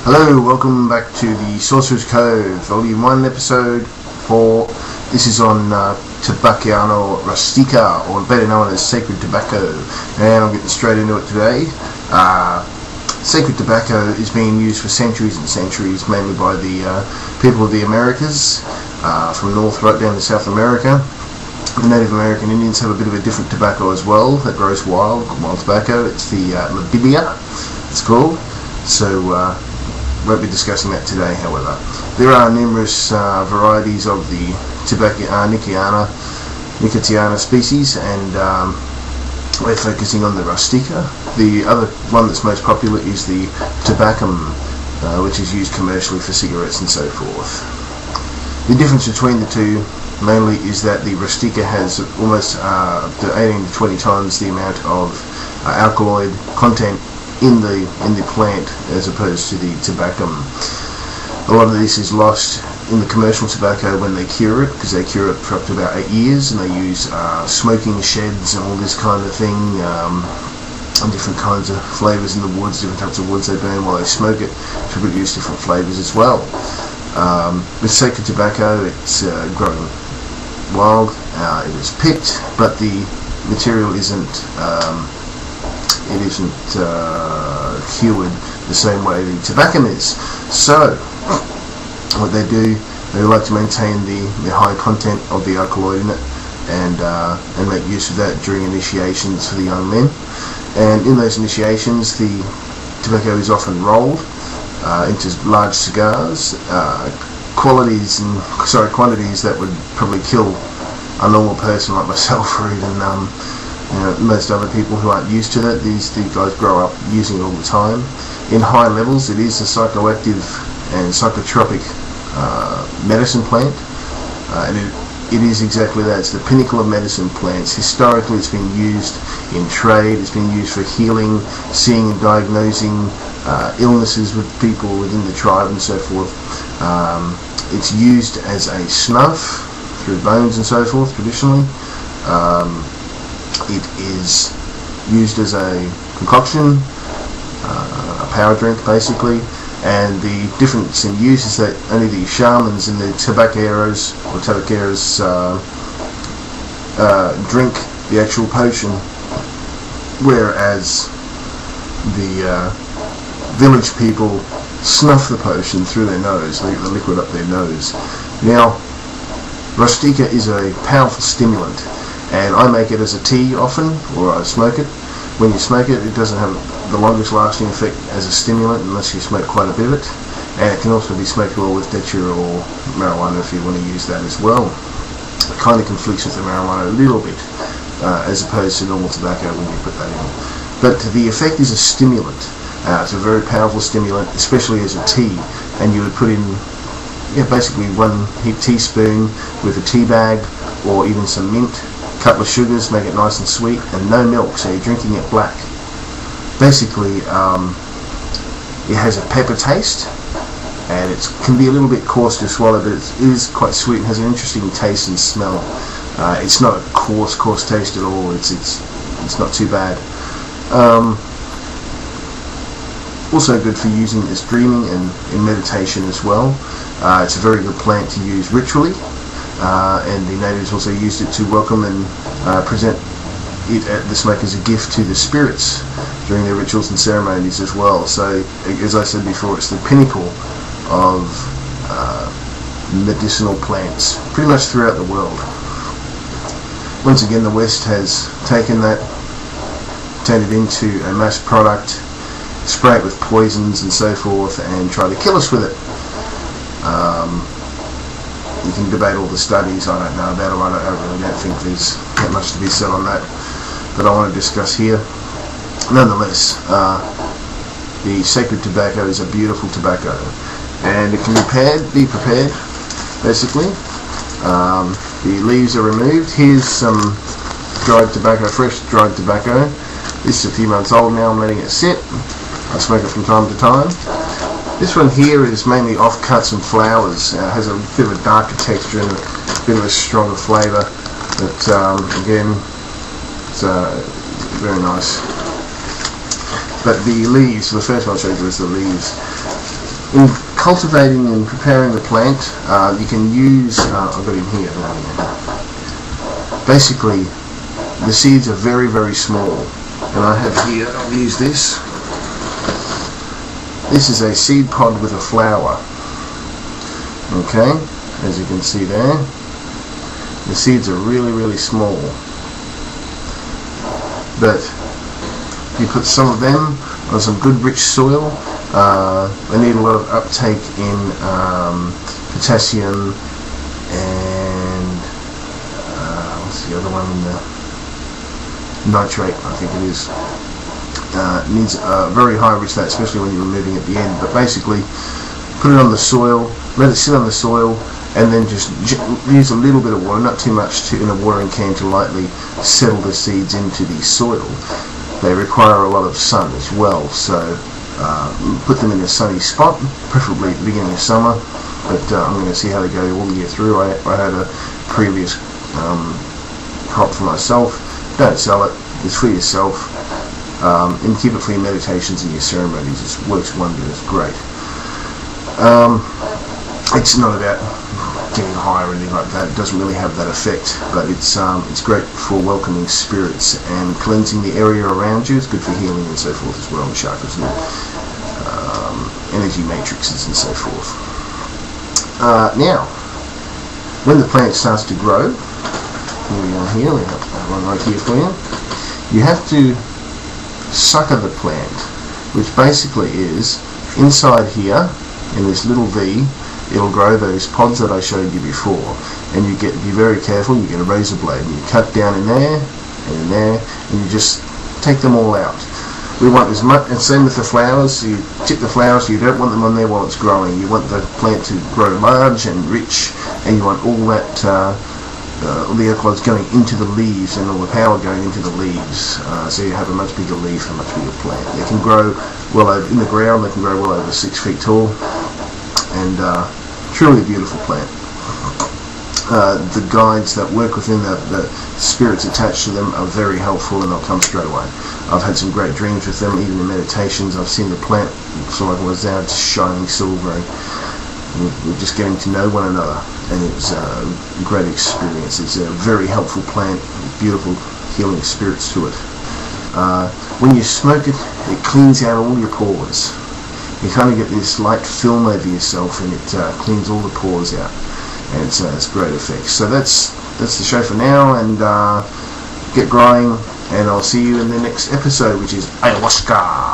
Hello, welcome back to the Sorcerer's Cove, Volume 1, Episode 4. This is on Nicotiana rustica, or better known as sacred tobacco, and I'm getting straight into it today. Sacred tobacco is being used for centuries and centuries, mainly by the people of the Americas, from North right down to South America. The Native American Indians have a bit of a different tobacco as well that grows wild tobacco. It's the lobelia, it's called. So won't be discussing that today, however. There are numerous varieties of the nicotiana species, and we're focusing on the rustica. The other one that's most popular is the tobacum, which is used commercially for cigarettes and so forth. The difference between the two mainly is that the rustica has almost up to 18 to 20 times the amount of alkaloid content in the plant as opposed to the tobacum. A lot of this is lost in the commercial tobacco when they cure it, because they cure it for up to about 8 years, and they use smoking sheds and all this kind of thing, and different kinds of flavours in the woods, different types of woods they burn while they smoke it to produce different flavours as well. With sacred tobacco, it's grown wild, it is picked, but the material isn't cured the same way the tobacco is. So what they do, they like to maintain the high content of the alkaloid in it, and make use of that during initiations for the young men. And in those initiations, the tobacco is often rolled into large cigars, quantities that would probably kill a normal person like myself, or even most other people who aren't used to that. These guys grow up using it all the time. In high levels, it is a psychoactive and psychotropic medicine plant, and it is exactly that. It's the pinnacle of medicine plants. Historically, it's been used in trade, it's been used for healing, seeing and diagnosing illnesses with people within the tribe and so forth. It's used as a snuff through bones and so forth, traditionally. It is used as a concoction, a power drink basically, and the difference in use is that only the shamans and the tabaqueros drink the actual potion, whereas the village people snuff the potion through their nose, they get the liquid up their nose. Now, rustica is a powerful stimulant, and I make it as a tea often, or I smoke it. When you smoke it, it doesn't have the longest lasting effect as a stimulant unless you smoke quite a bit of it, and it can also be smoked well with datura or marijuana if you want to use that as well. It kind of conflicts with the marijuana a little bit, as opposed to normal tobacco when you put that in. But the effect is a stimulant. It's a very powerful stimulant, especially as a tea, and you would put in basically 1 teaspoon with a tea bag, or even some mint, couple of sugars, make it nice and sweet, and no milk, so you're drinking it black. Basically, it has a pepper taste, and it can be a little bit coarse to swallow, but it is quite sweet and has an interesting taste and smell. It's not a coarse taste at all. It's not too bad. Also good for using as dreaming and in meditation as well. It's a very good plant to use ritually. And the natives also used it to welcome and present it at the smoke as a gift to the spirits during their rituals and ceremonies as well. So, as I said before, it's the pinnacle of medicinal plants pretty much throughout the world. Once again, the West has taken that, turned it into a mass product, spray it with poisons and so forth, and try to kill us with it. You can debate all the studies, I don't know about them, I really don't think there's that much to be said on that, but I want to discuss here. Nonetheless, the sacred tobacco is a beautiful tobacco, and it can be prepared basically. The leaves are removed. Here's some dried tobacco, fresh dried tobacco. This is a few months old now, I'm letting it sit. I smoke it from time to time. This one here is mainly offcuts and flowers. It has a bit of a darker texture and a bit of a stronger flavour, but again, it's very nice. But the leaves, the first one I'll show you is the leaves. In cultivating and preparing the plant, you can use, I've got him here, basically the seeds are very, very small, and I have here, I'll use this. This is a seed pod with a flower. Okay, as you can see there, the seeds are really, really small, but you put some of them on some good rich soil. They need a lot of uptake in potassium and what's the other one? Nitrate, I think it is. Needs very high rich that, especially when you're removing at the end. But basically, put it on the soil, let it sit on the soil, and then just use a little bit of water, not too much, in a watering can to lightly settle the seeds into the soil. They require a lot of sun as well, so put them in a sunny spot, preferably at the beginning of summer, but I'm going to see how they go all the year through. I had a previous crop for myself. Don't sell it, it's for yourself, and keep it for your meditations and your ceremonies. It works wonders, it's great. It's not about getting high or anything like that. It doesn't really have that effect, but it's great for welcoming spirits and cleansing the area around you. It's good for healing and so forth as well, and chakras and energy matrices and so forth. Now, when the plant starts to grow, here we are here, we have one right here for you. You have to sucker the plant, which basically is inside here in this little V. It'll grow those pods that I showed you before, and you be very careful. You get a razor blade and you cut down in there and in there, and you just take them all out. We want as much, and same with the flowers. So you tip the flowers, so you don't want them on there while it's growing. You want the plant to grow large and rich, and you want all that all the alkaloids going into the leaves and all the power going into the leaves, so you have a much bigger leaf, a much bigger plant. They can grow well over in the ground. They can grow well over 6 feet tall, and truly a beautiful plant. The guides that work within the spirits attached to them are very helpful, and they'll come straight away. I've had some great dreams with them, even in meditations. I've seen the plant, so like it was now just shining silver. We're just getting to know one another, and it was a great experience. It's a very helpful plant, beautiful healing spirits to it. When you smoke it, it cleans out all your pores. You kind of get this light film over yourself, and it cleans all the pores out, and it's great effects. So that's the show for now, and get growing, and I'll see you in the next episode, which is ayahuasca.